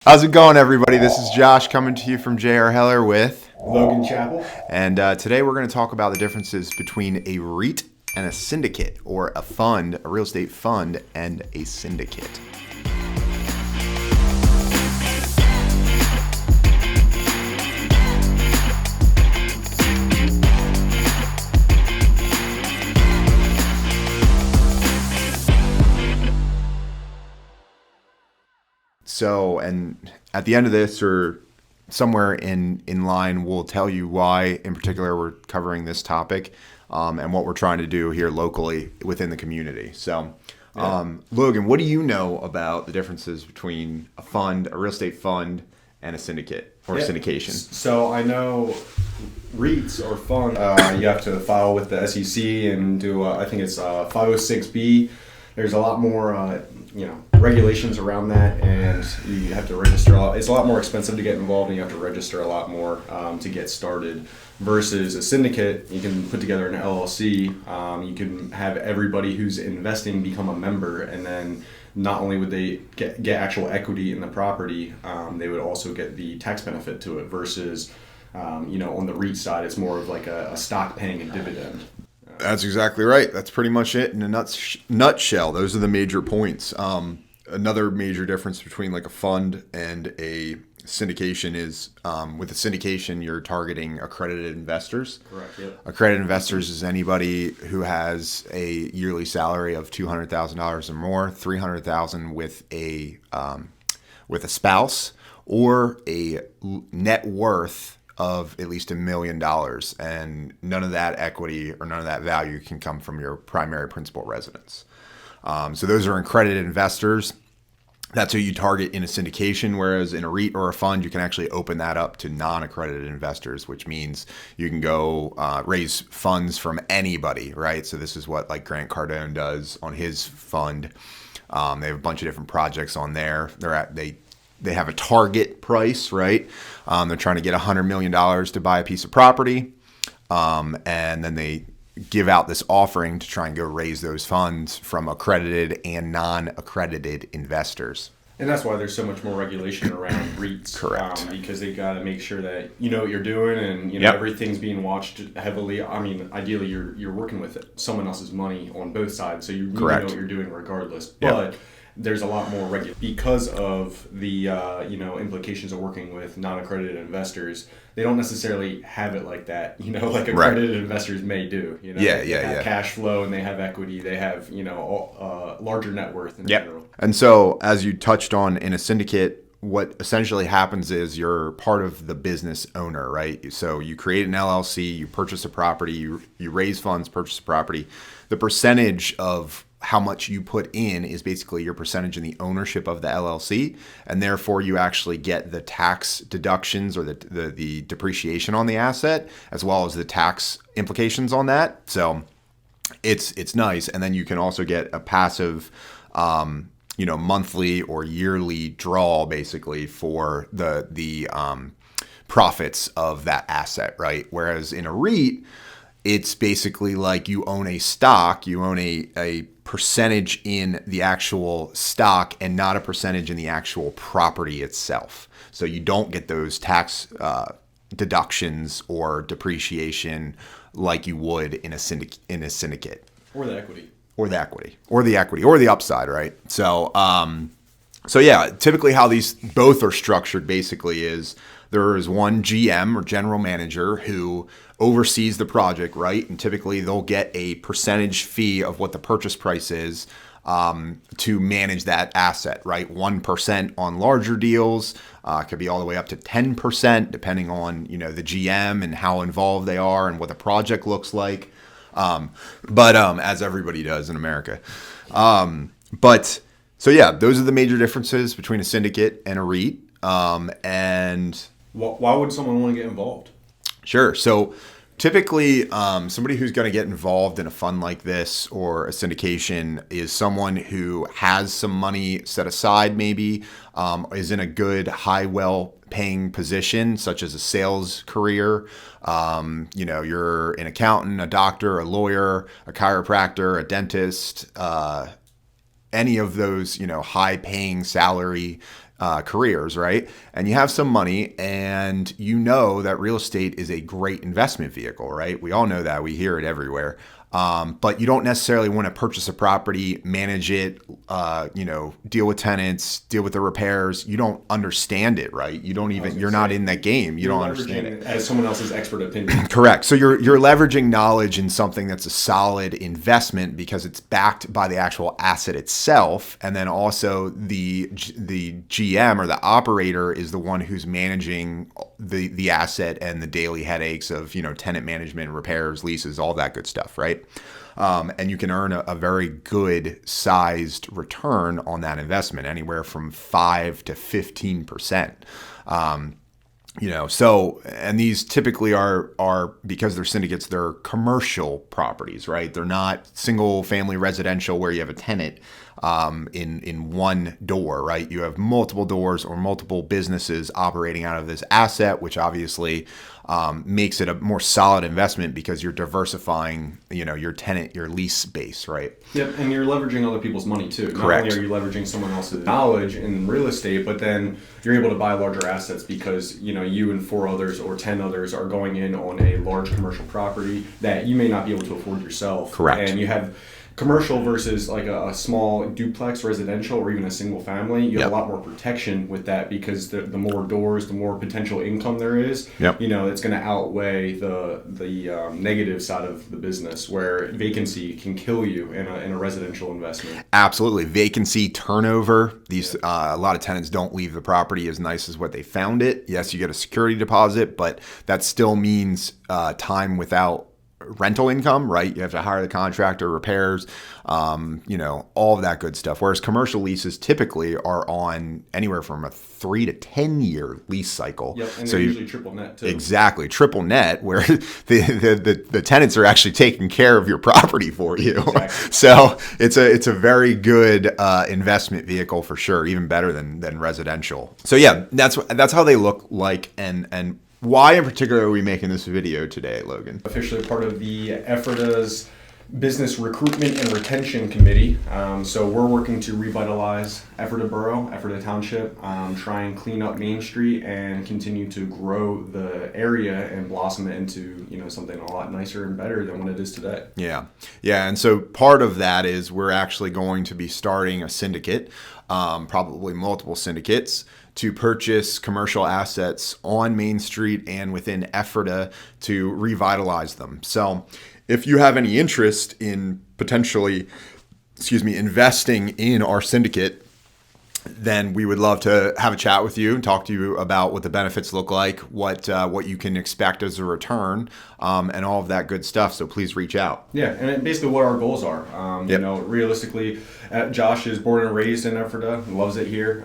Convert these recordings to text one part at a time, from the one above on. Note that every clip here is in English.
How's it going, everybody? This is Josh coming to you from J.R.Heller with Logan Chapel. And today we're going to talk about the differences between a REIT and a syndicate, or a fund, a real estate fund, and a syndicate. So, and at the end of this, or somewhere in line, we'll tell you why, in particular, we're covering this topic and what we're trying to do here locally within the community. So, Logan, what do you know about the differences between a fund, a real estate fund, and a syndicate or syndication? So I know REITs or fund, you have to file with the SEC and do, I think it's 506B. There's a lot more, regulations around that, and you have to register a lot. It's a lot more expensive to get involved, and you have to register a lot more to get started. Versus a syndicate, you can put together an LLC. You can have everybody who's investing become a member, and then not only would they get actual equity in the property, they would also get the tax benefit to it. Versus, on the REIT side, it's more of like a stock paying a dividend. That's exactly right. That's pretty much it in a nutshell. Those are the major points. Another major difference between like a fund and a syndication is with a syndication, you're targeting accredited investors. Correct. Yep. Accredited investors is anybody who has a yearly salary of $200,000 or more, $300,000 with a spouse, or a net worth of at least $1 million, and none of that equity or none of that value can come from your primary principal residence. So those are accredited investors. That's who you target in a syndication, whereas in a REIT or a fund, you can actually open that up to non-accredited investors, which means you can go raise funds from anybody, right? So this is what like Grant Cardone does on his fund. They have a bunch of different projects on there. They have a target price, right? They're trying to get $100 million to buy a piece of property. And then they give out this offering to try and go raise those funds from accredited and non-accredited investors. And that's why there's so much more regulation around REITs. Correct. Because they got to make sure that you know what you're doing, and everything's being watched heavily. I mean, ideally, you're working with someone else's money on both sides, so you really know what you're doing regardless. But there's a lot more because of the implications of working with non-accredited investors. They don't necessarily have it like that, like accredited investors may do. They have cash flow, and they have equity. They have larger net worth in general. And so, as you touched on in a syndicate, what essentially happens is you're part of the business owner, right? So you create an LLC, you purchase a property, you raise funds, purchase a property. The percentage of how much you put in is basically your percentage in the ownership of the LLC, and therefore you actually get the tax deductions or the depreciation on the asset, as well as the tax implications on that. So it's nice, and then you can also get a passive monthly or yearly draw basically for the profits of that asset, right? Whereas in a REIT, it's basically like you own a stock, you own a percentage in the actual stock and not a percentage in the actual property itself. So you don't get those tax deductions or depreciation like you would in a syndicate. Or the equity. Or the upside, right? So, typically how these both are structured basically is there is one GM or general manager who oversees the project, right? And typically they'll get a percentage fee of what the purchase price is to manage that asset, right? 1% on larger deals, could be all the way up to 10%, depending on, the GM and how involved they are and what the project looks like. But as everybody does in America. Those are the major differences between a syndicate and a REIT. And why would someone want to get involved? Sure. So typically, somebody who's going to get involved in a fund like this or a syndication is someone who has some money set aside, maybe is in a good, well-paying position, such as a sales career. You're an accountant, a doctor, a lawyer, a chiropractor, a dentist, any of those, high-paying salary careers, right? And you have some money, and you know that real estate is a great investment vehicle, right? We all know that. We hear it everywhere. But you don't necessarily want to purchase a property, manage it, deal with tenants, deal with the repairs. You don't understand it, right? You don't even, you're not in that game. You don't understand it. As someone else's expert opinion. Correct. So you're leveraging knowledge in something that's a solid investment because it's backed by the actual asset itself. And then also the GM or the operator is the one who's managing the asset and the daily headaches of, tenant management, repairs, leases, all that good stuff, right? And you can earn a very good sized return on that investment, anywhere from 5 to 15%. And these typically are because they're syndicates, they're commercial properties, right? They're not single family residential where you have a tenant in one door, right? You have multiple doors or multiple businesses operating out of this asset, which obviously makes it a more solid investment because you're diversifying, your tenant, your lease base, right? Yep, and you're leveraging other people's money too. Correct. Not only are you leveraging someone else's knowledge in real estate, but then you're able to buy larger assets because, you and 4 others or 10 others are going in on a large commercial property that you may not be able to afford yourself. Correct. And you have commercial versus like a small duplex residential or even a single family, you have a lot more protection with that because the more doors, the more potential income there is, it's going to outweigh the negative side of the business where vacancy can kill you in a residential investment. Absolutely. Vacancy, turnover. These a lot of tenants don't leave the property as nice as what they found it. Yes, you get a security deposit, but that still means time without rental income, right? You have to hire the contractor, repairs, all of that good stuff. Whereas commercial leases typically are on anywhere from a 3 to 10 year lease cycle. Yep, and they're usually triple net too. Exactly, triple net, where the tenants are actually taking care of your property for you. Exactly. So it's a very good investment vehicle for sure, even better than residential. So yeah, that's how they look like, and why in particular are we making this video today, Logan? Officially part of the Ephrata's Business Recruitment and Retention Committee. So we're working to revitalize Ephrata Borough, Ephrata Township, try and clean up Main Street and continue to grow the area and blossom it into something a lot nicer and better than what it is today. Yeah. And so part of that is we're actually going to be starting a syndicate, probably multiple syndicates, to purchase commercial assets on Main Street and within Ephrata to revitalize them. So if you have any interest in potentially, investing in our syndicate, then we would love to have a chat with you and talk to you about what the benefits look like, what you can expect as a return, and all of that good stuff. So please reach out. Yeah, and basically what our goals are. Realistically, Josh is born and raised in Ephrata, loves it here.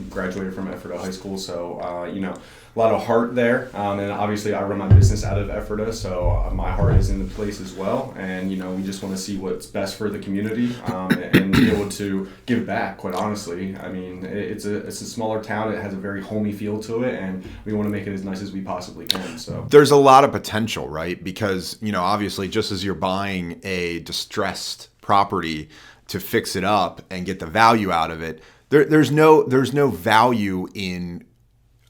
Graduated from Ephrata High School, so a lot of heart there. And obviously, I run my business out of Ephrata, so my heart is in the place as well. And we just want to see what's best for the community and be able to give back. Quite honestly, I mean, it's a smaller town. It has a very homey feel to it, and we want to make it as nice as we possibly can. So there's a lot of potential, right? Because obviously, just as you're buying a distressed property to fix it up and get the value out of it, there's no value in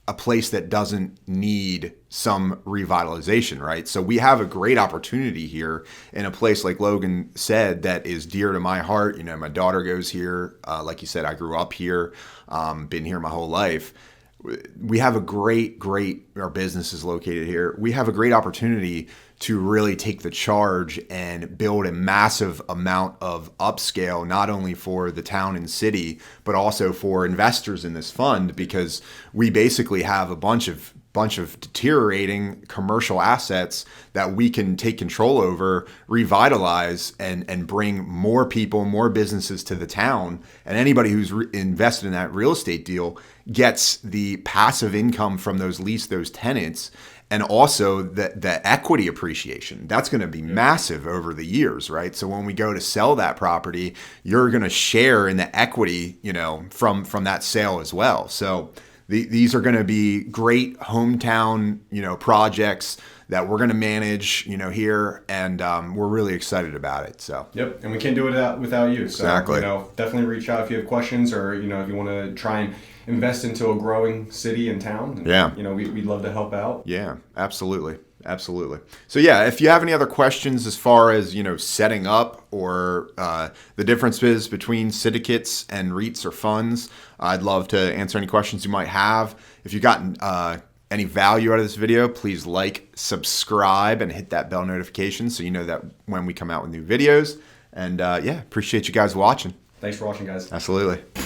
a place that doesn't need some revitalization, right? So we have a great opportunity here in a place, like Logan said, that is dear to my heart. My daughter goes here. Like you said, I grew up here, been here my whole life. We have a great, our business is located here. We have a great opportunity to really take the charge and build a massive amount of upscale, not only for the town and city, but also for investors in this fund, because we basically have a bunch of deteriorating commercial assets that we can take control over, revitalize, and bring more people, more businesses to the town. And anybody who's invested in that real estate deal gets the passive income from those tenants, and also the equity appreciation. That's going to be massive over the years, right? So when we go to sell that property, you're going to share in the equity, from that sale as well. So these are going to be great hometown, projects that we're going to manage, here, and we're really excited about it. So yep, and we can't do it without you. So, exactly. Definitely reach out if you have questions, or if you want to try and invest into a growing city and town. And, Yeah. we'd love to help out. Yeah, absolutely. Absolutely. So yeah, if you have any other questions as far as, setting up or the differences between syndicates and REITs or funds, I'd love to answer any questions you might have. If you got any value out of this video, please like, subscribe, and hit that bell notification so you know that when we come out with new videos. And appreciate you guys watching. Thanks for watching, guys. Absolutely.